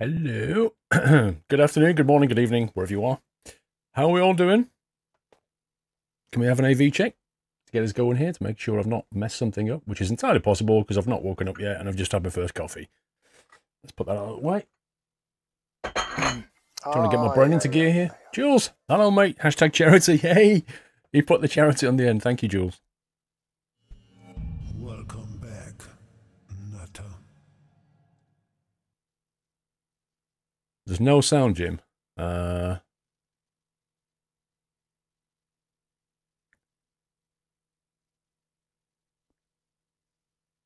Hello. Good afternoon, good morning, good evening, wherever you are. How are we all doing? Can we have an AV check to get us going here to make sure I've not messed something up, which is entirely possible because I've not woken up yet and I've just had my first coffee. Let's put that out of the way. Trying to get my brain into gear here. Jules, hello mate. Hashtag charity. Hey, you put the charity on the end. Thank you, Jules. Welcome back, Nutter. There's no sound, Jim. Then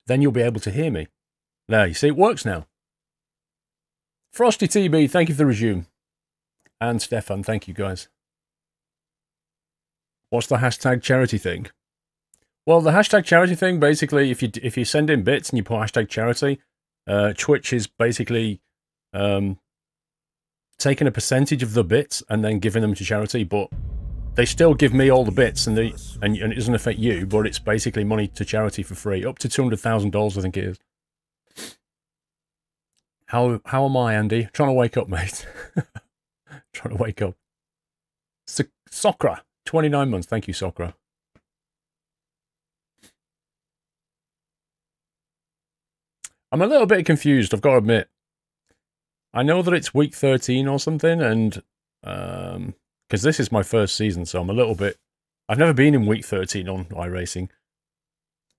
you'll be able to hear me. There, you see, it works now. Frosty TB, thank you for the resume. And Stefan, thank you guys. What's the hashtag charity thing? Well, the hashtag charity thing, basically, if you send in bits and you put hashtag charity, Twitch is basically taking a percentage of the bits and then giving them to charity, but they still give me all the bits and it doesn't affect you, but it's basically money to charity for free, up to $200,000, I think it is. How am I, Andy? Trying to wake up, mate. Trying to wake up. Sokra, 29 months. Thank you, Sokra. I'm a little bit confused, I've got to admit. I know that it's week 13 or something, and because this is my first season, so I'm a little bit... I've never been in week 13 on iRacing,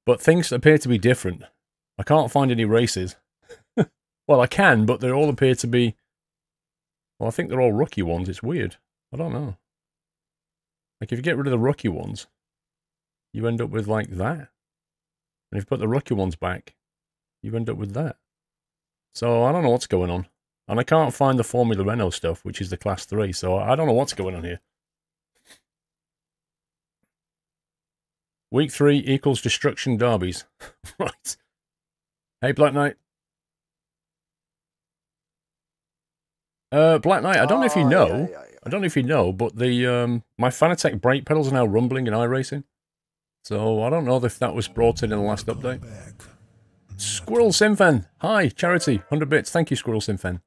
but things appear to be different. I can't find any races. Well, I can, but they all appear to be... Well, I think they're all rookie ones. It's weird. I don't know. Like, if you get rid of the rookie ones, you end up with, like, that. And if you put the rookie ones back, you end up with that. So, I don't know what's going on. And I can't find the Formula Renault stuff, which is the Class 3, so I don't know what's going on here. Week 3 equals destruction derbies. Right. Hey, Black Knight. Black Knight, I don't know if you know. I don't know if you know, but the my Fanatec brake pedals are now rumbling in iRacing. So I don't know if that was brought in the last update. Squirrel Simfen. Hi, charity. 100 bits. Thank you, Squirrel Simfen.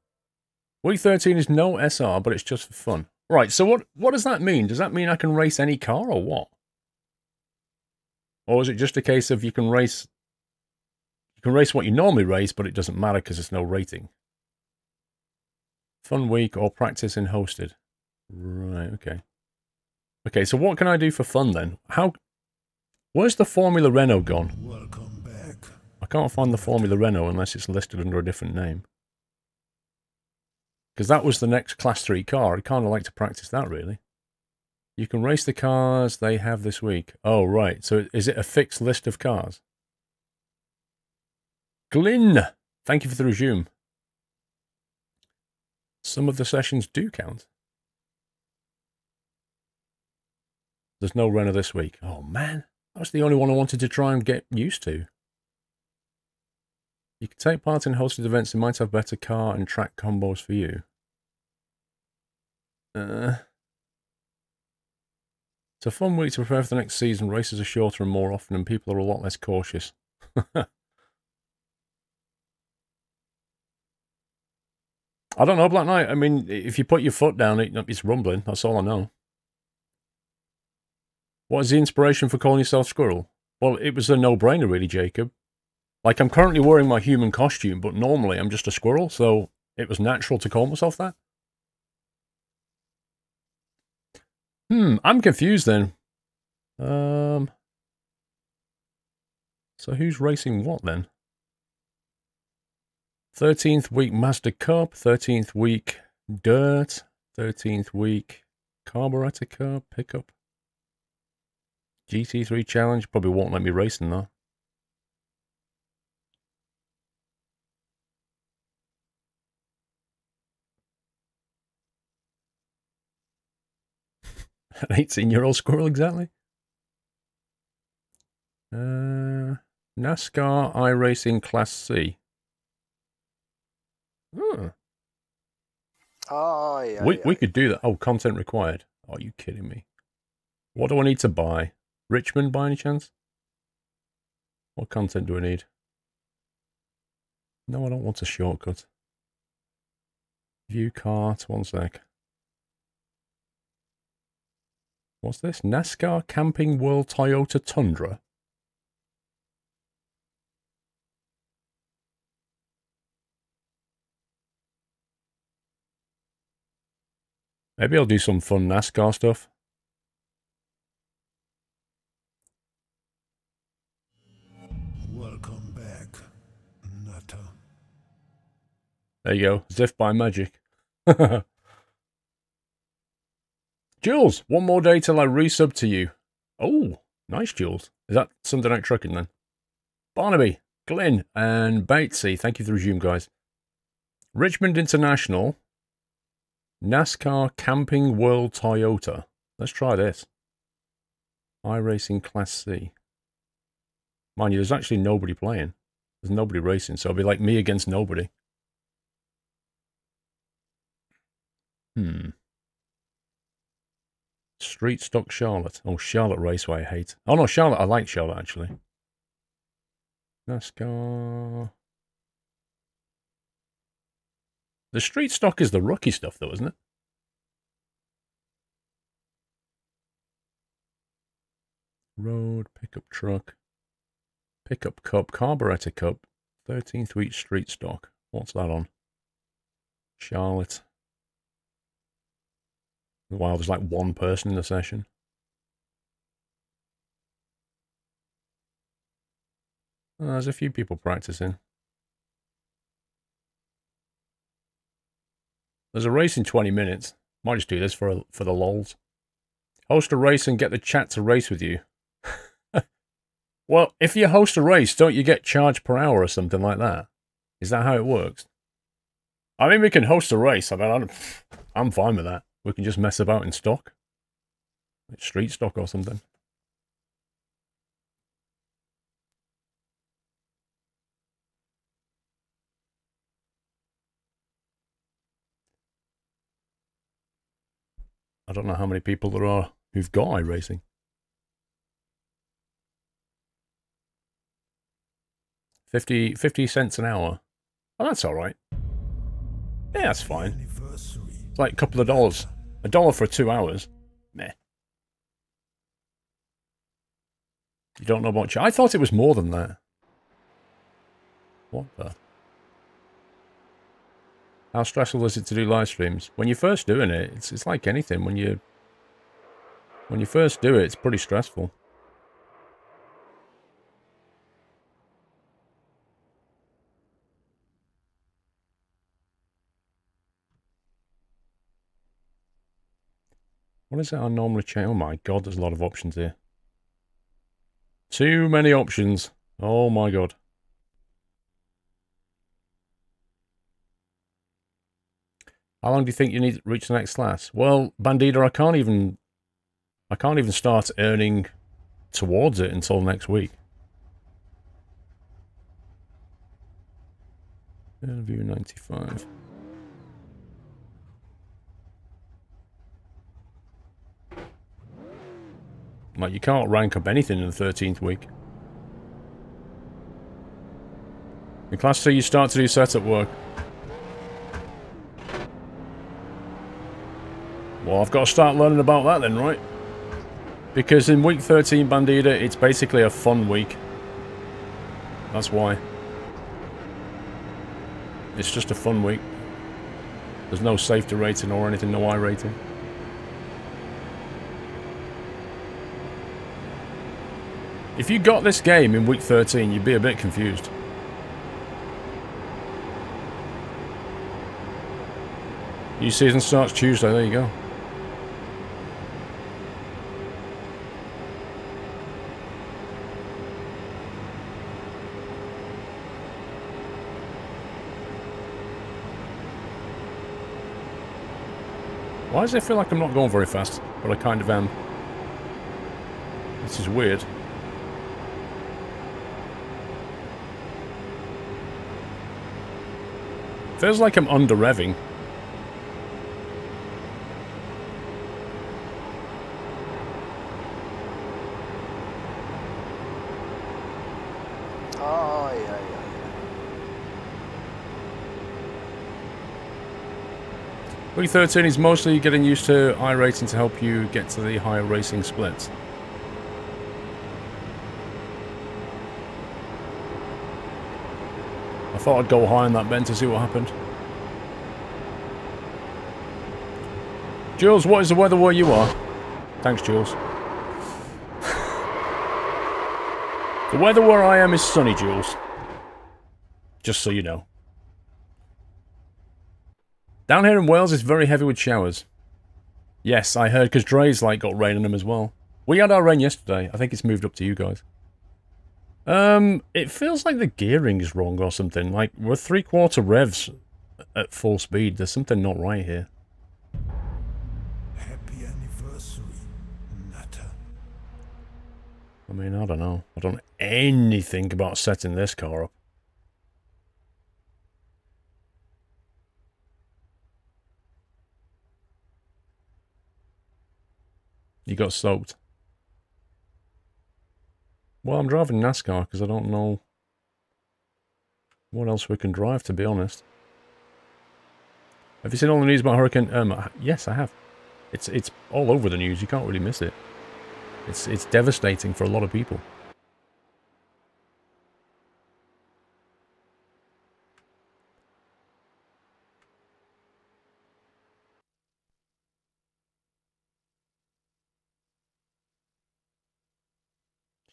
Week 13 is no SR, but it's just for fun. Right, so what does that mean? Does that mean I can race any car or what? Or is it just a case of you can race what you normally race, but it doesn't matter because there's no rating? Fun week or practice in hosted. Right, okay. Okay, so what can I do for fun then? Where's the Formula Renault gone? Welcome back. I can't find the Formula Renault unless it's listed under a different name. Because that was the next Class 3 car. I'd kind of like to practice that, really. You can race the cars they have this week. Oh, right. So is it a fixed list of cars? Glyn, thank you for the resume. Some of the sessions do count. There's no Renault this week. Oh, man. That was the only one I wanted to try and get used to. You can take part in hosted events that might have better car and track combos for you. It's a fun week to prepare for the next season. Races are shorter and more often, and people are a lot less cautious. I don't know, Black Knight. I mean, if you put your foot down, it's rumbling. That's all I know. What is the inspiration for calling yourself Squirrel? Well, it was a no-brainer, really, Jacob. Like, I'm currently wearing my human costume, but normally I'm just a squirrel, so it was natural to call myself that. I'm confused then. So who's racing what then? 13th week Mazda Cup, 13th week Dirt, 13th week Carburetor Cup, Pickup. GT3 Challenge, probably won't let me race in that. An 18-year-old squirrel, exactly. NASCAR iRacing Class C. We could do that. Oh, content required. Are you kidding me? What do I need to buy? Richmond, by any chance? What content do I need? No, I don't want a shortcut. View cart, one sec. What's this? NASCAR Camping World Toyota Tundra. Maybe I'll do some fun NASCAR stuff. Welcome back, Nutter. There you go. As if by magic. Jules, one more day till I resub to you. Oh, nice, Jules. Is that Sunday Night Trucking then? Barnaby, Glyn, and Batesy. Thank you for the resume, guys. Richmond International. NASCAR Camping World Toyota. Let's try this. iRacing Class C. Mind you, there's actually nobody playing. There's nobody racing, so it'll be like me against nobody. Street Stock Charlotte. Oh, Charlotte Raceway, I hate. Oh no, Charlotte, I like Charlotte actually. NASCAR. The Street Stock is the rookie stuff though, isn't it? Road, pickup truck, pickup cup, carburetor cup, 13th week Street Stock. What's that on? Charlotte. Wow, there's like one person in the session. Oh, there's a few people practicing. There's a race in 20 minutes. Might just do this for the lols. Host a race and get the chat to race with you. Well, if you host a race, don't you get charged per hour or something like that? Is that how it works? I mean, we can host a race. I mean, I'm fine with that. We can just mess about in stock. Like street stock or something. I don't know how many people there are who've got iRacing. 50 cents an hour. Oh, that's all right. Yeah, that's fine. It's like a couple of dollars. $1 for 2 hours. Meh. You don't know about... I thought it was more than that. What the... How stressful is it to do live streams? When you're first doing it, it's like anything. When you first do it, it's pretty stressful. What is it I normally change? Oh my god, there's a lot of options here. Too many options. Oh my god. How long do you think you need to reach the next class? Well, Bandita, I can't even start earning towards it until next week. View 95. Like, you can't rank up anything in the 13th week. In Class C, you start to do setup work. Well, I've got to start learning about that then, right? Because in week 13, Bandita, it's basically a fun week. That's why. It's just a fun week. There's no safety rating or anything, no I rating. If you got this game in week 13, you'd be a bit confused. New season starts Tuesday, there you go. Why does it feel like I'm not going very fast? But I kind of am. This is weird. Feels like I'm under revving. Week 13 is mostly getting used to iRacing to help you get to the higher racing splits. I thought I'd go high on that bend to see what happened. Jules, what is the weather where you are? Thanks, Jules. The weather where I am is sunny, Jules. Just so you know. Down here in Wales, it's very heavy with showers. Yes, I heard, because Dre's, like, got rain on them as well. We had our rain yesterday. I think it's moved up to you guys. It feels like the gearing is wrong or something. Like, we're 3/4 revs at full speed. There's something not right here. Happy anniversary, Nutter. I mean, I don't know. I don't know anything about setting this car up. You got soaked. Well, I'm driving NASCAR because I don't know what else we can drive, to be honest. Have you seen all the news about Hurricane Irma? Yes, I have. It's all over the news. You can't really miss it. It's devastating for a lot of people.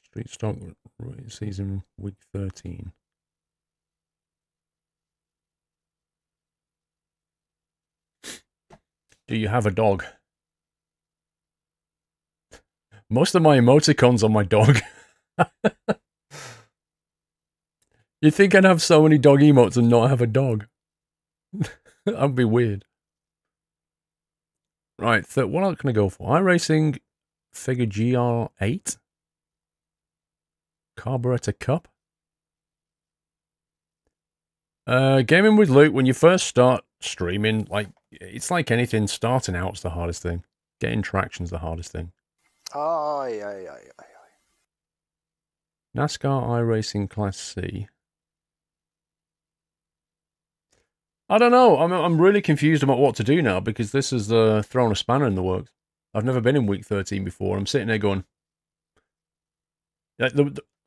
Street stock season week 13. Do you have a dog? Most of my emoticons are my dog. You'd think I'd have so many dog emotes and not have a dog. That'd be weird. Right, what else can I go for? iRacing figure GR8. Carburetor Cup. Gaming with Luke, when you first start streaming, like, it's like anything, starting out's the hardest thing. Getting traction's the hardest thing. Aye, aye, aye, aye. NASCAR iRacing Class C. I don't know. I'm really confused about what to do now because this has thrown a spanner in the works. I've never been in week 13 before. I'm sitting there going,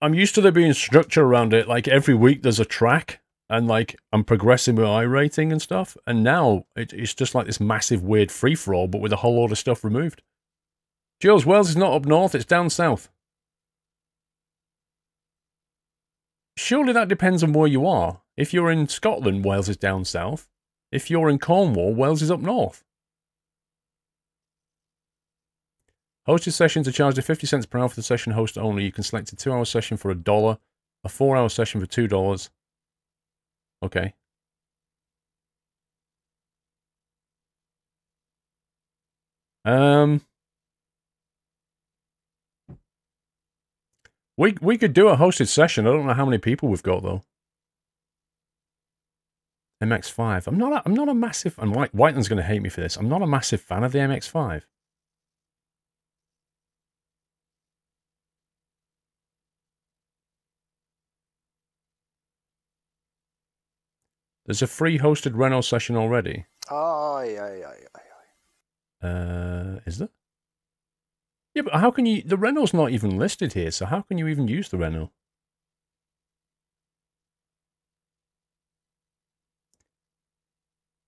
I'm used to there being structure around it. Like every week there's a track and like I'm progressing with iRating and stuff. And now it's just like this massive weird free-for-all, but with a whole lot of stuff removed. Jules, Wales is not up north, it's down south. Surely that depends on where you are. If you're in Scotland, Wales is down south. If you're in Cornwall, Wales is up north. Hosted sessions are charged at 50 cents per hour for the session host only. You can select a 2-hour session for $1, a 4-hour session for $2. Okay. We could do a hosted session. I don't know how many people we've got though. MX-5. I'm not a massive. And Whiteland's going to hate me for this. I'm not a massive fan of the MX-5. There's a free hosted Renault session already. Aye, aye, aye, aye, aye. Is there? Yeah, but how can you... The Renault's not even listed here, so how can you even use the Renault?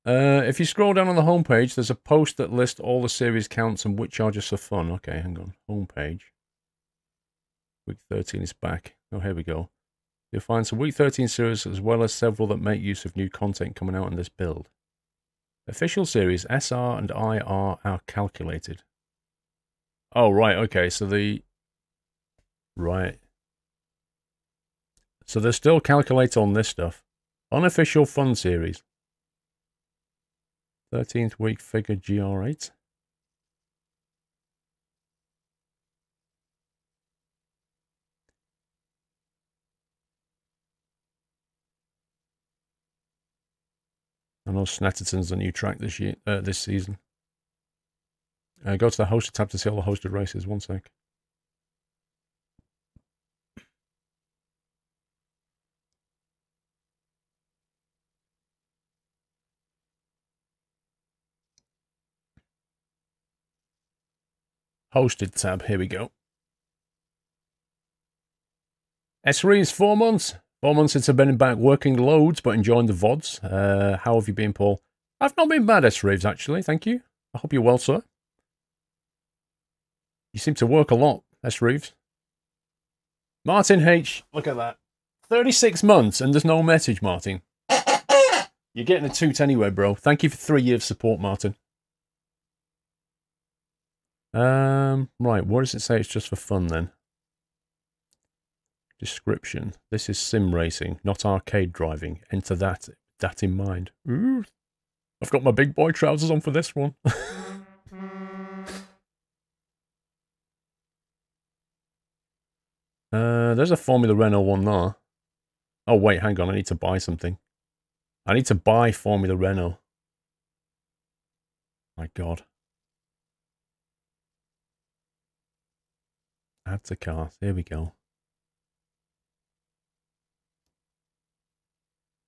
If you scroll down on the homepage, there's a post that lists all the series counts and which are just for fun. Okay, hang on. Homepage. Week 13 is back. Oh, here we go. You'll find some Week 13 series as well as several that make use of new content coming out in this build. Official series SR and IR are calculated. Oh, right, okay, so Right. So they're still calculated on this stuff. Unofficial fun series. 13th week figure GR8. I know Snetterton's the new track this season. Go to the hosted tab to see all the hosted races. One sec. Hosted tab. Here we go. S-Rees, 4 months. 4 months since I've been back working loads, but enjoying the VODs. How have you been, Paul? I've not been bad, S-Reeves, actually. Thank you. I hope you're well, sir. You seem to work a lot, S-Reeves. Martin H. Look at that. 36 months and there's no message, Martin. You're getting a toot anyway, bro. Thank you for 3 years support, Martin. Right, what does it say? It's just for fun, then. Description. This is sim racing, not arcade driving. Enter that in mind. Ooh. I've got my big boy trousers on for this one. There's a Formula Renault one there. Oh, wait, hang on. I need to buy something. I need to buy Formula Renault. My God. Add to cart. Here we go.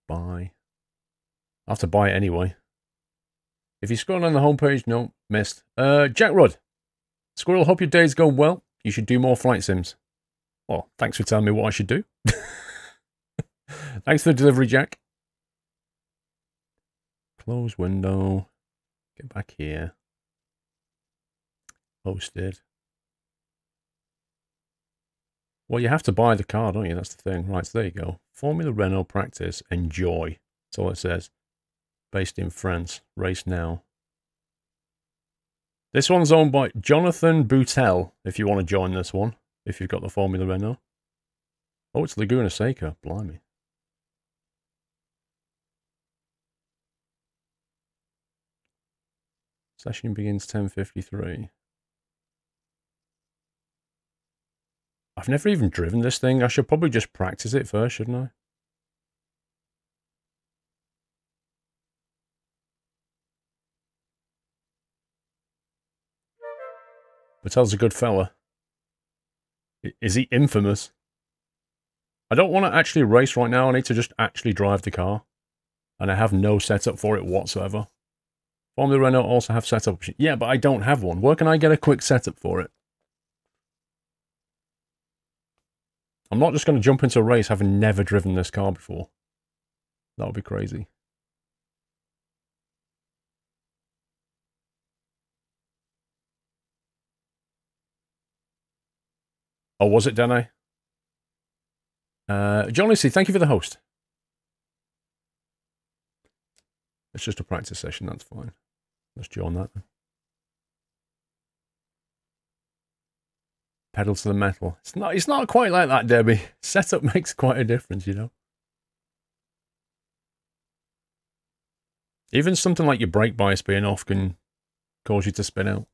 Buy. I have to buy it anyway. If you scroll on the homepage, no, missed. Jack Rudd. Squirrel, hope your day's going well. You should do more flight sims. Well, thanks for telling me what I should do. Thanks for the delivery, Jack. Close window. Get back here. Posted. Well, you have to buy the car, don't you? That's the thing. Right, so there you go. Formula Renault practice. Enjoy. That's all it says. Based in France. Race now. This one's owned by Jonathan Boutel, if you want to join this one. If you've got the Formula Renault. Oh, it's Laguna Seca. Blimey. Session begins 10:53. I've never even driven this thing. I should probably just practice it first, shouldn't I? Patel's a good fella. Is he infamous? I don't want to actually race right now. I need to just actually drive the car. And I have no setup for it whatsoever. Formula Renault also have setup. Yeah, but I don't have one. Where can I get a quick setup for it? I'm not just going to jump into a race having never driven this car before. That would be crazy. Oh, was it, Dene? John Lucy, thank you for the host. It's just a practice session, that's fine. Let's join that then. Pedal to the metal. It's not quite like that, Debbie. Setup makes quite a difference, you know. Even something like your brake bias being off can cause you to spin out.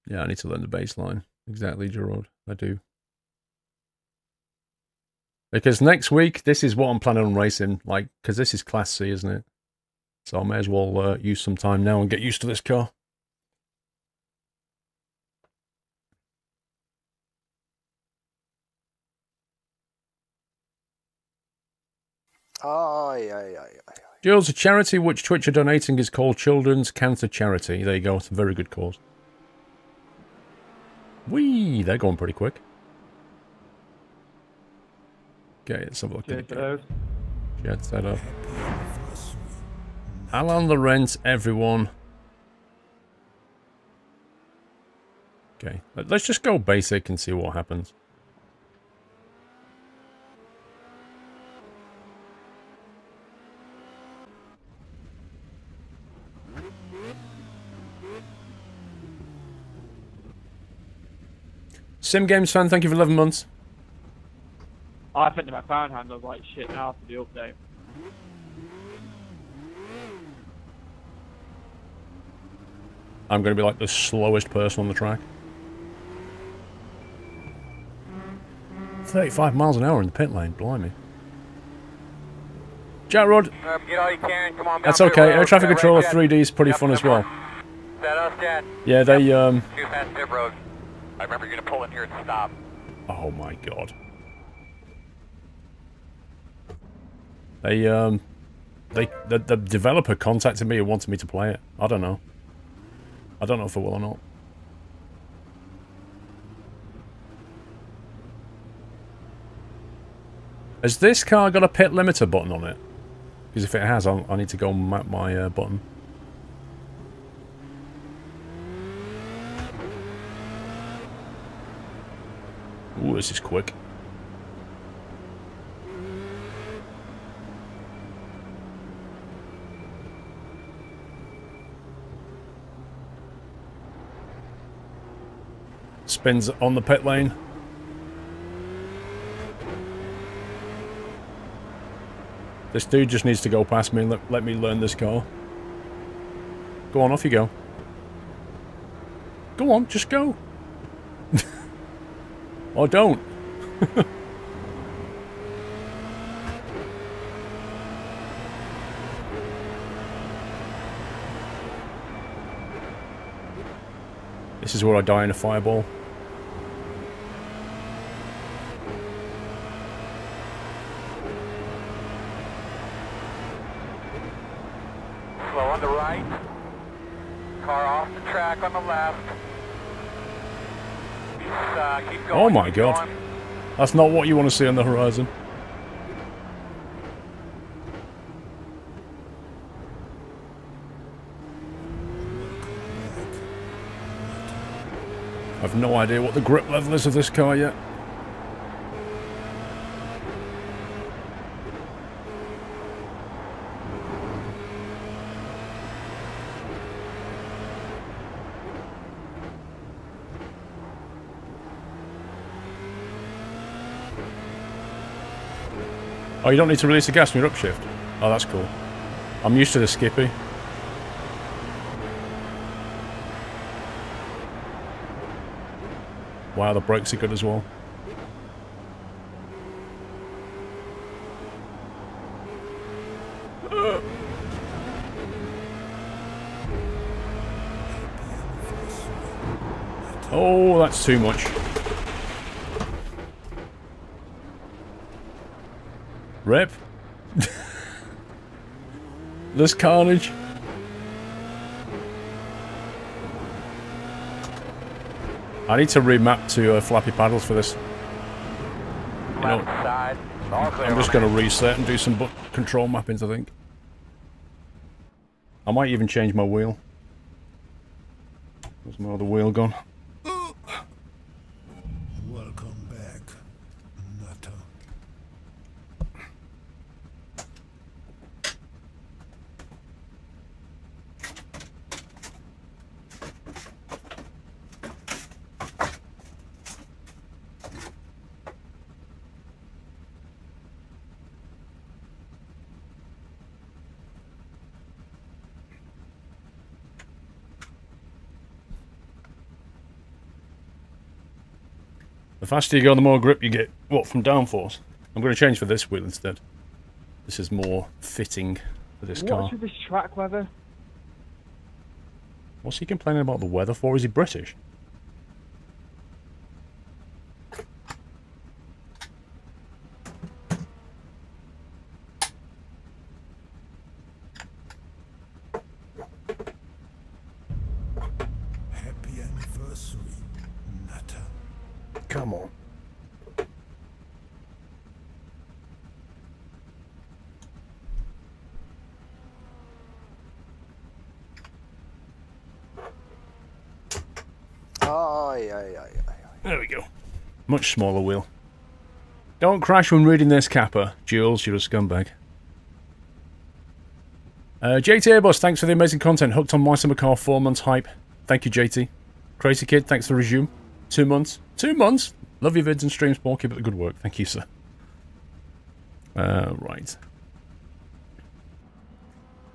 Yeah, I need to learn the baseline. Exactly, Gerard. I do. Because next week, this is what I'm planning on racing. Like, because this is Class C, isn't it? So I may as well use some time now and get used to this car. Jules, a charity which Twitch are donating is called Children's Cancer Charity. There you go. It's a very good cause. Whee! They're going pretty quick. Okay, let's have a look at it. Jet setup. Alan Lorenz, everyone. Okay, let's just go basic and see what happens. Sim Games fan, thank you for 11 months. I think my phone handles like shit now after the update. I'm going to be like the slowest person on the track. 35 miles an hour in the pit lane, blimey. Jack Rod. That's okay, air traffic controller 3D is pretty fun as well. Yeah, they Too fast pit road. I remember you're gonna pull in here and stop. Oh my god. They the developer contacted me and wanted me to play it. I don't know. I don't know if I will or not. Has this car got a pit limiter button on it? Because if it has, I need to go and map my button. Ooh, this is quick. Spins on the pit lane. This dude just needs to go past me and let me learn this car. Go on, off you go. Go on, just go. Or don't. This is where I die in a fireball. Slow on the right. Car off the track on the left. Keep going, Oh my god. That's not what you want to see on the horizon. I've no idea what the grip level is of this car yet. Oh, you don't need to release the gas when you're upshift? Oh, that's cool. I'm used to the skippy. Wow, the brakes are good as well. Oh, that's too much. Rip. This carnage. I need to remap to flappy paddles for this. You know, I'm just going to reset and do some control mappings, I think. I might even change my wheel. There's my other wheel gone. Welcome back, Nutter. The faster you go, the more grip you get. What, from downforce? I'm going to change for this wheel instead. This is more fitting for this car. What's with this track weather? What's he complaining about the weather for? Is he British? Happy anniversary, Nutter. Come on. There we go. Much smaller wheel. Don't crash when reading this, Kappa. Jules, you're a scumbag. JT Airbus, thanks for the amazing content. Hooked on My Summer Car, 4 months hype. Thank you, JT. Crazy Kid, thanks for resume. 2 months. 2 months? Love your vids and streams, Paul. Keep up the good work. Thank you, sir. Right.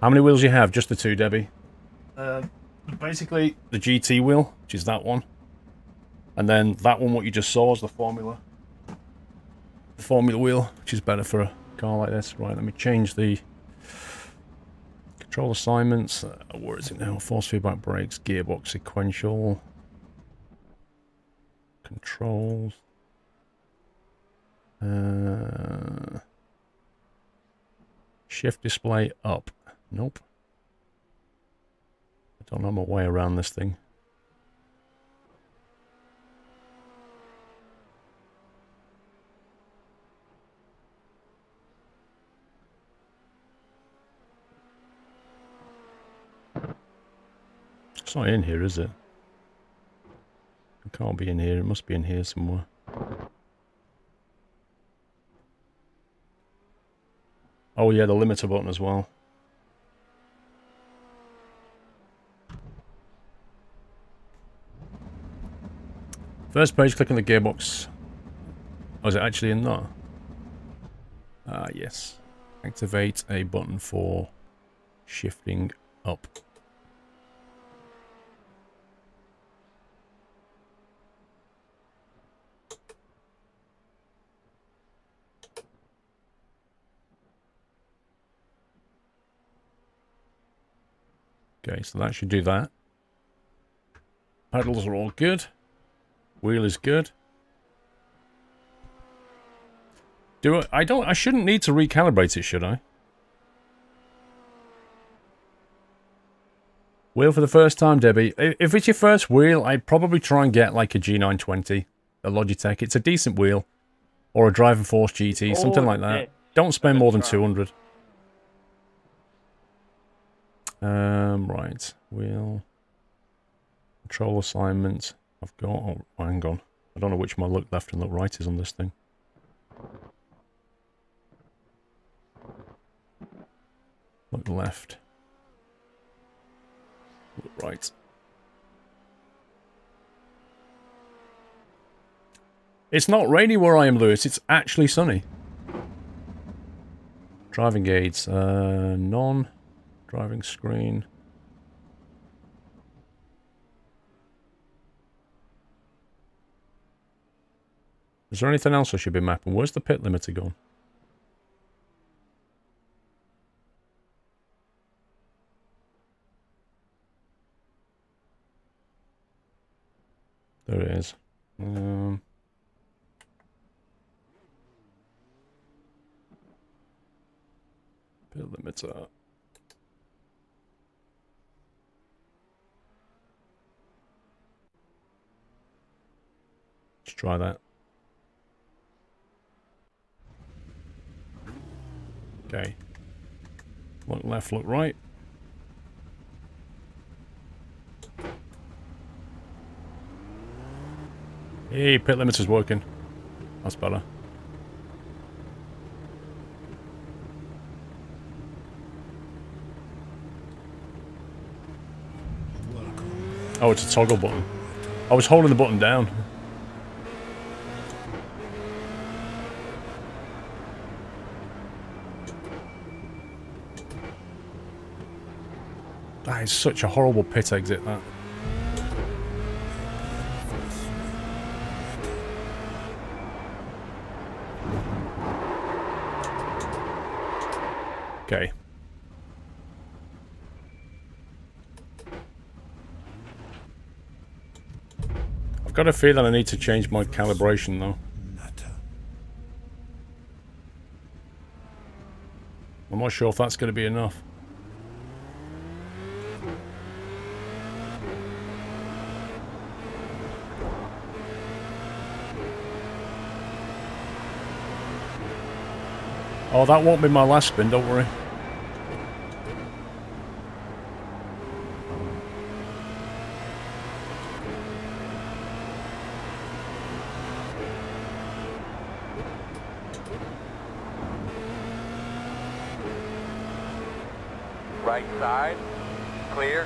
How many wheels you have? Just the 2, Debbie? Basically, the GT wheel, which is that one. And then that one, what you just saw, is the Formula. The Formula wheel, which is better for a car like this. Right, let me change the control assignments. Where is it now? Force feedback brakes, gearbox sequential. Controls. Shift display up. Nope. I don't know my way around this thing. It's not in here, is it? It can't be in here. It must be in here somewhere. Oh yeah, the limiter button as well. First page, click on the gearbox. Oh, is it actually in there? Ah, yes. Activate a button for shifting up. Okay, so that should do that. Pedals are all good. Wheel is good. I shouldn't need to recalibrate it, should I? Wheel for the first time, Debbie. If it's your first wheel, I'd probably try and get like a G920, a Logitech. It's a decent wheel. Or a Drive and Force GT, something like that. Don't spend more than 200. Right. Wheel. Control assignment. I've got... Oh, hang on. I don't know which my look left and look right is on this thing. Look left. Look right. It's not rainy where I am, Lewis. It's actually sunny. Driving aids. None. Driving screen. Is there anything else I should be mapping? Where's the pit limiter gone? There it is. Pit limiter. Let's try that. Okay. Look left, look right. Hey, pit limiter's working. That's better. Oh, it's a toggle button. I was holding the button down. That is such a horrible pit exit, that. Okay. I've got a feeling I need to change my calibration, though. I'm not sure if that's going to be enough. Oh, that won't be my last spin, don't worry. Right side, clear.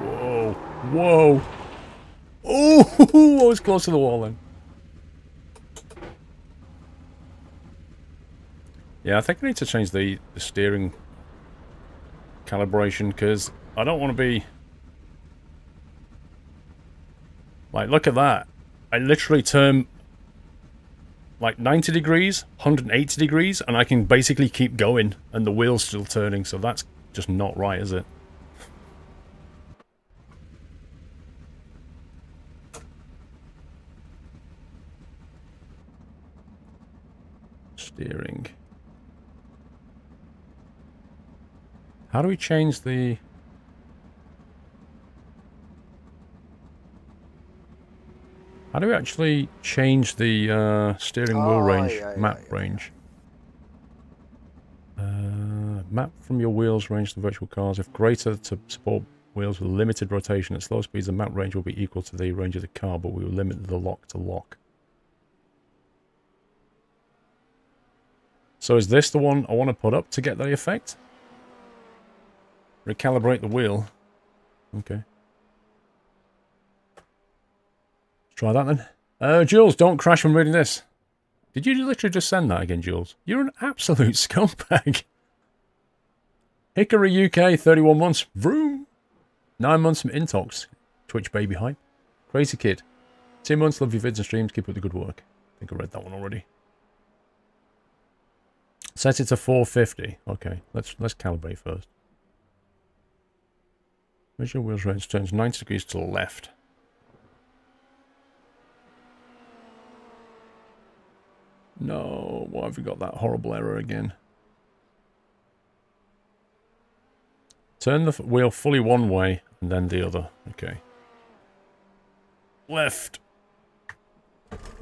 Whoa. Whoa. Oh, I was close to the wall then. Yeah, I think I need to change the steering calibration because I don't want to be... Like, look at that. I literally turn like 90 degrees, 180 degrees, and I can basically keep going and the wheel's still turning, so that's just not right, is it? Steering. How do we change the... How do we actually change the steering wheel range, map range? Map from your wheels range to virtual cars. If greater to support wheels with limited rotation at slow speeds, the map range will be equal to the range of the car, but we will limit the lock to lock. So is this the one I want to put up to get the effect? Recalibrate the wheel. Okay. Let's try that then. Jules, don't crash when reading this. Did you literally just send that again, Jules? You're an absolute scumbag. Hickory UK, 31 months. Vroom. 9 months from Intox. Twitch baby hype. Crazy kid. 2 months, love your vids and streams. Keep up the good work. I think I read that one already. Set it to 450. Okay, let's calibrate first. Measure wheels range turns 90 degrees to the left. No, why have we got that horrible error again? Turn the wheel fully one way and then the other. Okay. Left.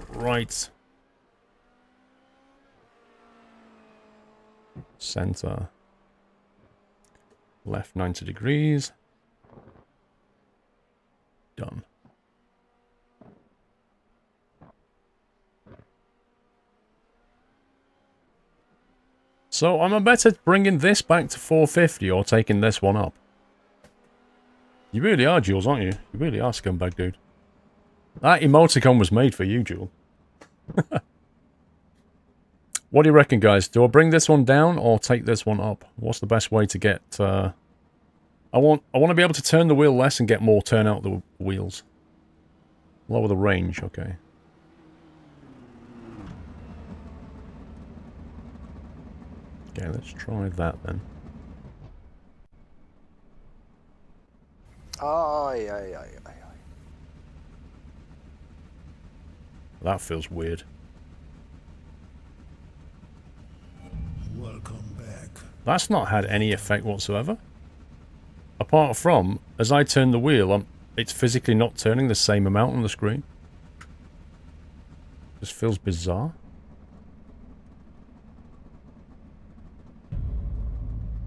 Right. Center. Left 90 degrees. Done. So I'm a better bringing this back to 450 or taking this one up. You really are, Jules, aren't you? You really are, scumbag dude. That emoticon was made for you, Jules. What do you reckon, guys? Do I bring this one down or take this one up? What's the best way to get... I want to be able to turn the wheel less and get more turn out the wheels. Lower the range, okay. Okay, let's try that then. That feels weird. Welcome back. That's not had any effect whatsoever. Apart from, as I turn the wheel, it's physically not turning the same amount on the screen. This feels bizarre.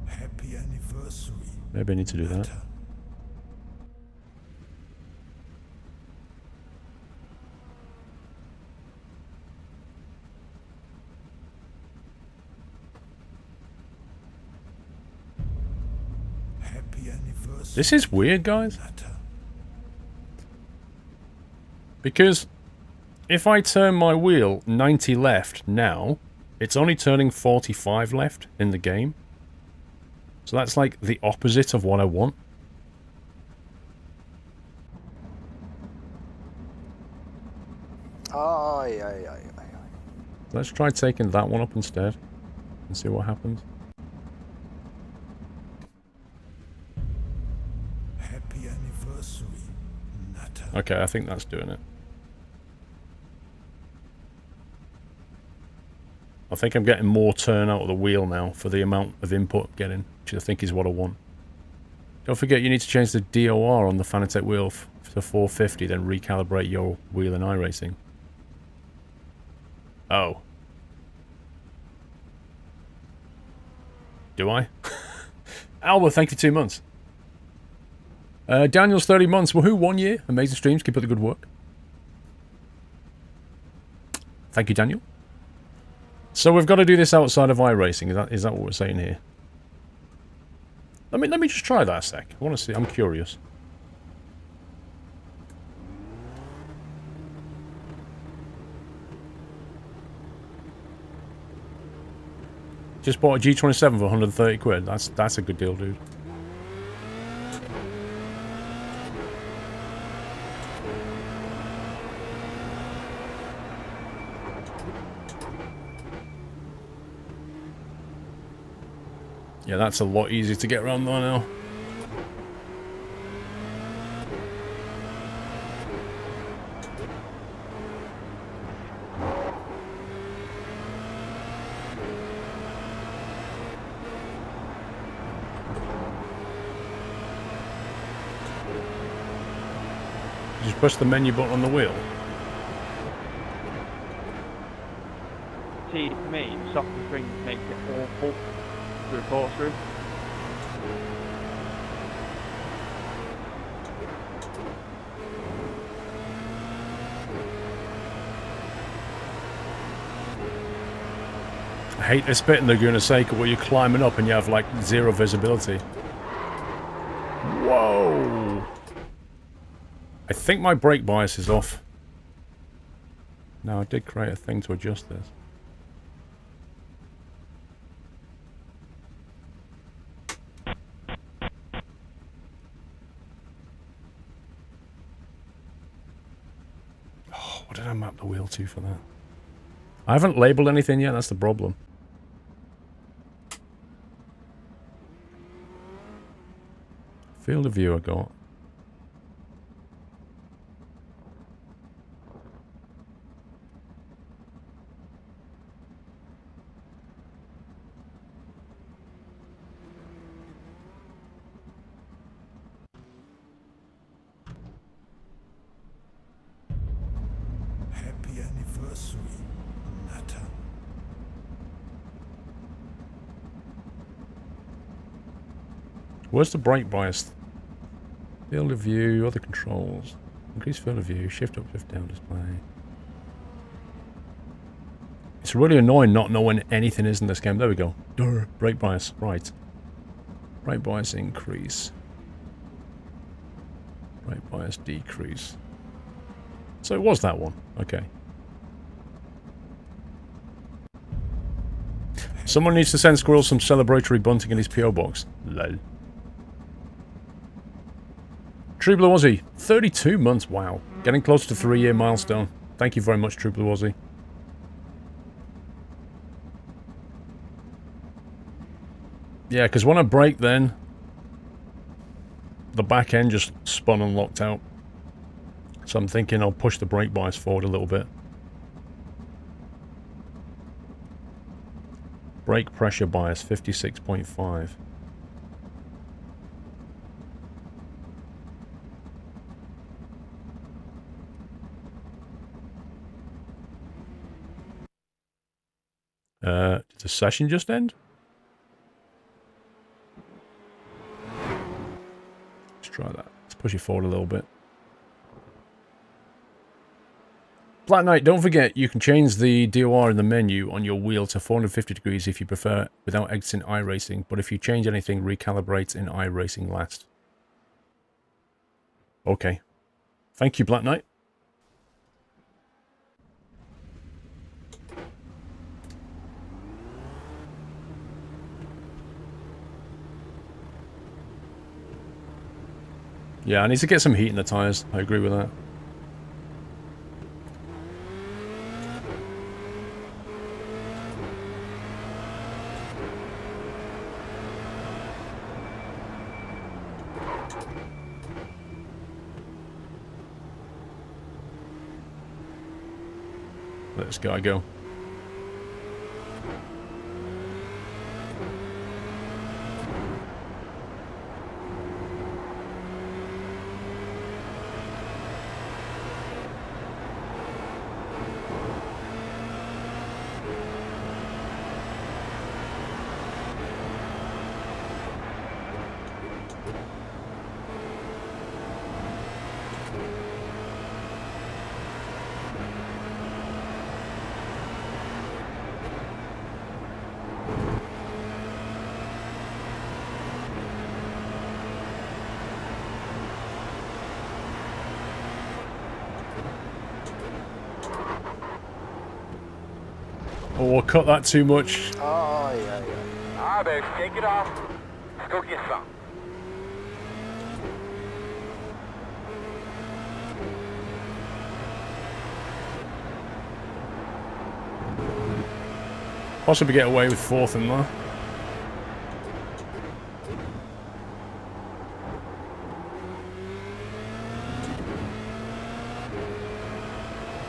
Happy anniversary. Maybe I need to do that. Happy anniversary. This is weird, guys. Because if I turn my wheel 90 left now, it's only turning 45 left in the game. So that's like the opposite of what I want. Let's try taking that one up instead and see what happens. Happy anniversary. Natter. Okay, I think that's doing it. I think I'm getting more turn out of the wheel now for the amount of input I'm getting, which I think is what I want. Don't forget you need to change the DOR on the Fanatec wheel to 450, then recalibrate your wheel in iRacing. Oh. Do I? Alba, thank you for 2 months. Daniel's 30 months. Woohoo, 1 year. Amazing streams. Keep up the good work. Thank you, Daniel. So we've got to do this outside of iRacing. Is that what we're saying here? Let me just try that a sec. I want to see. I'm curious. Just bought a G27 for 130 quid. That's a good deal, dude. Yeah, that's a lot easier to get around there now. Just press the menu button on the wheel. See, to me, soft springs makes it awful to report through. I hate this bit in Laguna Seca where you're climbing up and you have like 0 visibility. Whoa! I think my brake bias is off. Now I did create a thing to adjust this. Oh, what did I map the wheel to for that? I haven't labeled anything yet, that's the problem. Field of view I got. Happy anniversary, Nathan. Where's the brake bias? Field of view, other controls. Increase field of view, shift up, shift down display. It's really annoying not knowing anything is in this game. There we go. Durr. Brake bias, right. Brake bias increase. Brake bias decrease. So it was that one. Okay. Someone needs to send Squirrel some celebratory bunting in his P.O. box. Lol. True Blue Aussie, 32 months, wow. Getting close to 3-year milestone. Thank you very much, True Blue Aussie. Yeah, because when I brake then, the back end just spun and locked out. So I'm thinking I'll push the brake bias forward a little bit. Brake pressure bias, 56.5. Did the session just end? Let's try that. Let's push it forward a little bit. Black Knight, don't forget you can change the DOR in the menu on your wheel to 450 degrees if you prefer without exiting iRacing, but if you change anything, recalibrate in iRacing last. Okay. Thank you, Black Knight. Yeah, I need to get some heat in the tyres. I agree with that. Let this guy go. Oh, cut that too much. Oh, yeah. Alright, baby, shake it off. Let's go get some. Possibly get away with fourth in there.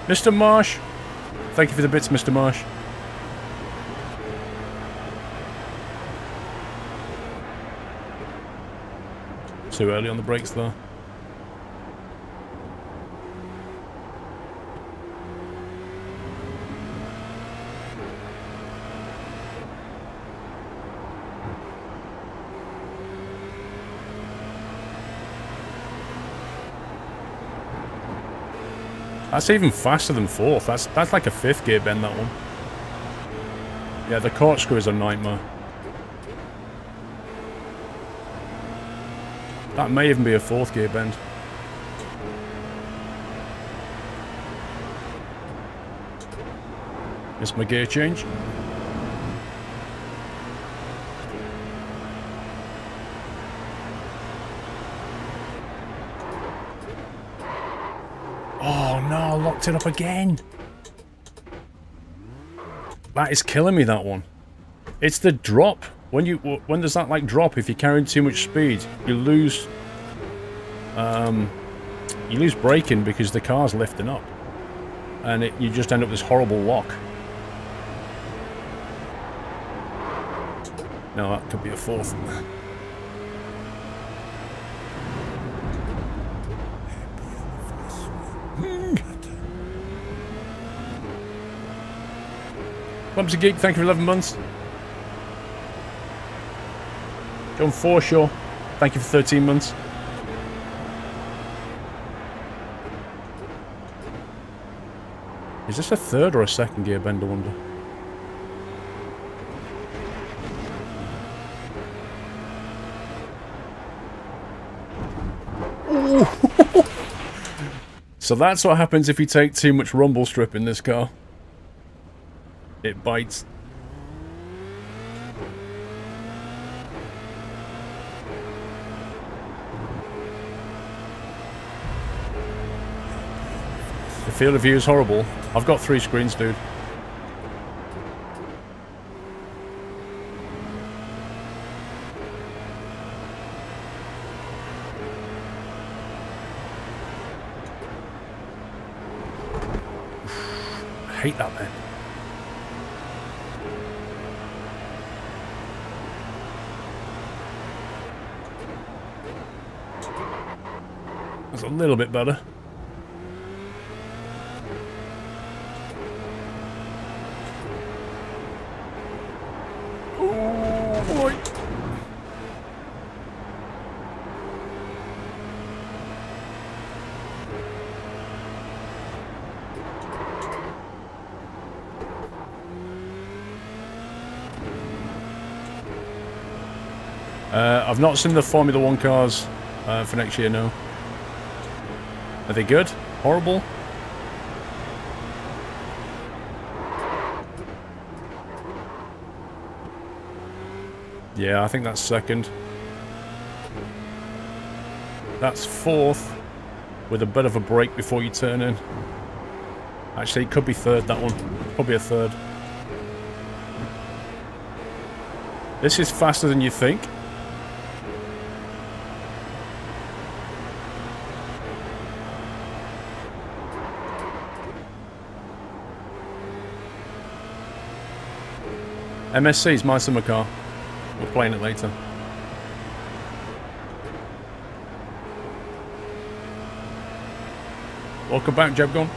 Mr. Marsh. Thank you for the bits, Mr. Marsh. Too early on the brakes though. That's even faster than fourth. That's like a fifth gear bend, that one. Yeah, the corkscrew is a nightmare. That may even be a fourth gear bend. It's my gear change. Oh no, I locked it up again. That is killing me, that one. It's the drop. When there's that like drop, if you're carrying too much speed, you lose braking because the car's lifting up. And you just end up with this horrible lock. No, that could be a fourth. Clumsy Geek, thank you for 11 months. John Forshaw, thank you for 13 months. Is this a third or a second gear bend, I wonder? So that's what happens if you take too much rumble strip in this car. It bites. The field of view is horrible. I've got 3 screens, dude. I hate that, man. That's a little bit better. Oh boy. I've not seen the Formula 1 cars for next year, no. Are they good? Horrible? Yeah, I think that's second. That's fourth, with a bit of a break before you turn in. Actually, it could be third, that one. Probably a third. This is faster than you think. MSC is my summer car. We're playing it later. Welcome back, Jebgon.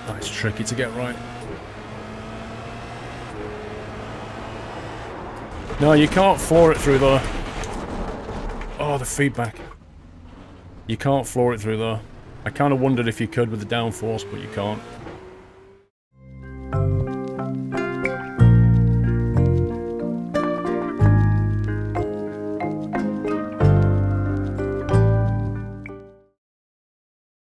That's tricky to get right. No, you can't floor it through there. Oh, the feedback. You can't floor it through there. I kind of wondered if you could with the downforce, but you can't.